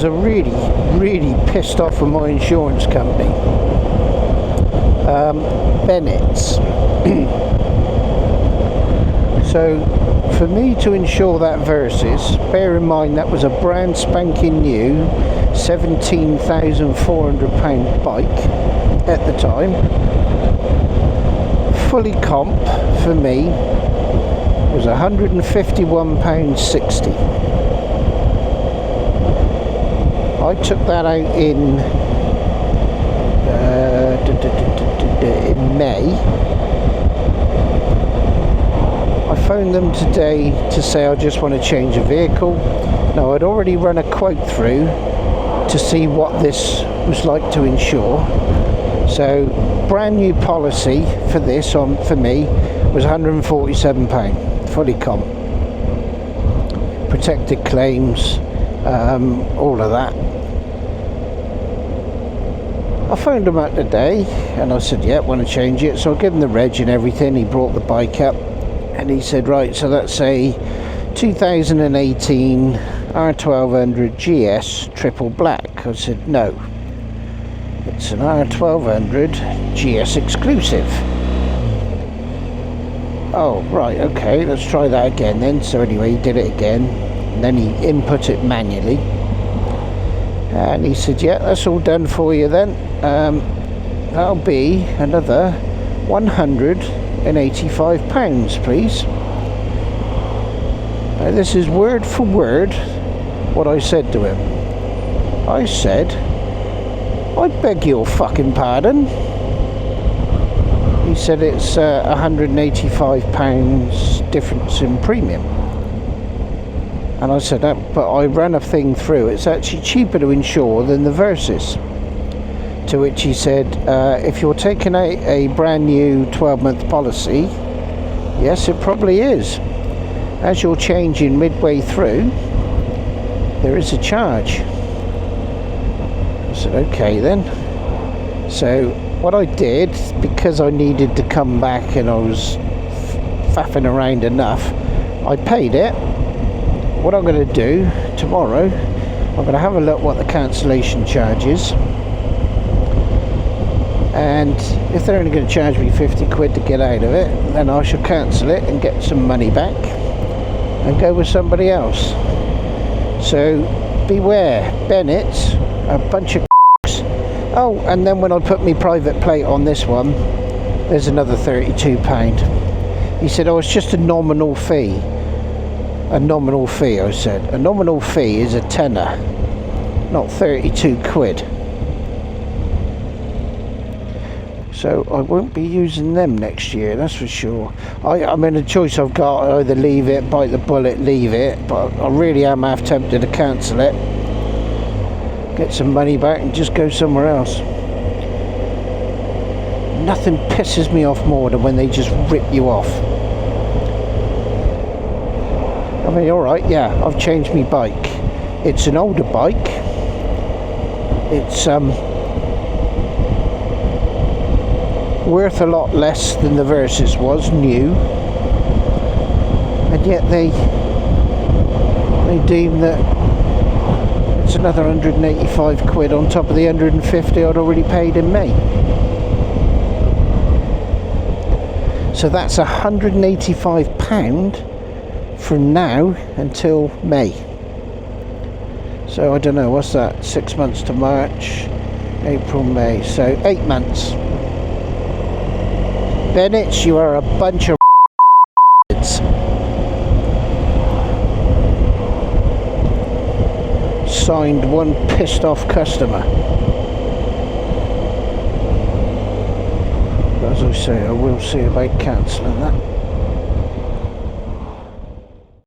are really pissed off with my insurance company. Bennett's. So for me to insure that Versys, bear in mind that was a brand spanking new £17,400 bike at the time. Fully comp for me was £151.60. I took that out in May. I phoned them today to say I just want to change a vehicle. Now, I'd already run a quote through to see what this was like to insure. So brand new policy for this for me was £147, fully comp, protected claims, all of that. I phoned him out today and I said, yeah, want to change it. So I gave him the reg and everything. He brought the bike up and he said, right, so that's a 2018 R1200GS triple black. I said, no, it's an R1200GS Exclusive. Oh, right, okay, let's try that again then. So anyway, he did it again and then he input it manually. And he said, yeah, that's all done for you then. That'll be another £185, please. Now, this is word for word what I said to him. I said, I beg your fucking pardon. He said it's £185 difference in premium. And I said, but I ran a thing through, it's actually cheaper to insure than the Versys. To which he said, if you're taking out a brand new 12-month policy, yes, it probably is. As you're changing midway through, there is a charge. I said, okay then. So what I did, because I needed to come back and I was faffing around enough, I paid it. What I'm going to do tomorrow, I'm going to have a look what the cancellation charge is, and if they're only going to charge me 50 quid to get out of it, then I shall cancel it and get some money back and go with somebody else. So beware, Bennett's a bunch of c***s. Oh, and then when I put my private plate on this one, there's another £32. He said, oh, it's just a nominal fee. A nominal fee, I said. A nominal fee is a tenner, not 32 quid. So I won't be using them next year, that's for sure. I mean, the choice I've got, I either leave it, bite the bullet, leave it, but I really am half tempted to cancel it, get some money back and just go somewhere else. Nothing pisses me off more than when they just rip you off. I mean, alright, yeah, I've changed my bike. It's an older bike. It's worth a lot less than the Versys was, new. And yet they deem that it's another 185 quid on top of the 150 I'd already paid in May. So that's £185 from now until May. So I don't know, what's that, 6 months to March, April, May, so 8 months. Bennett's, you are a bunch of signed, one pissed off customer. As I say, I will see about cancelling that.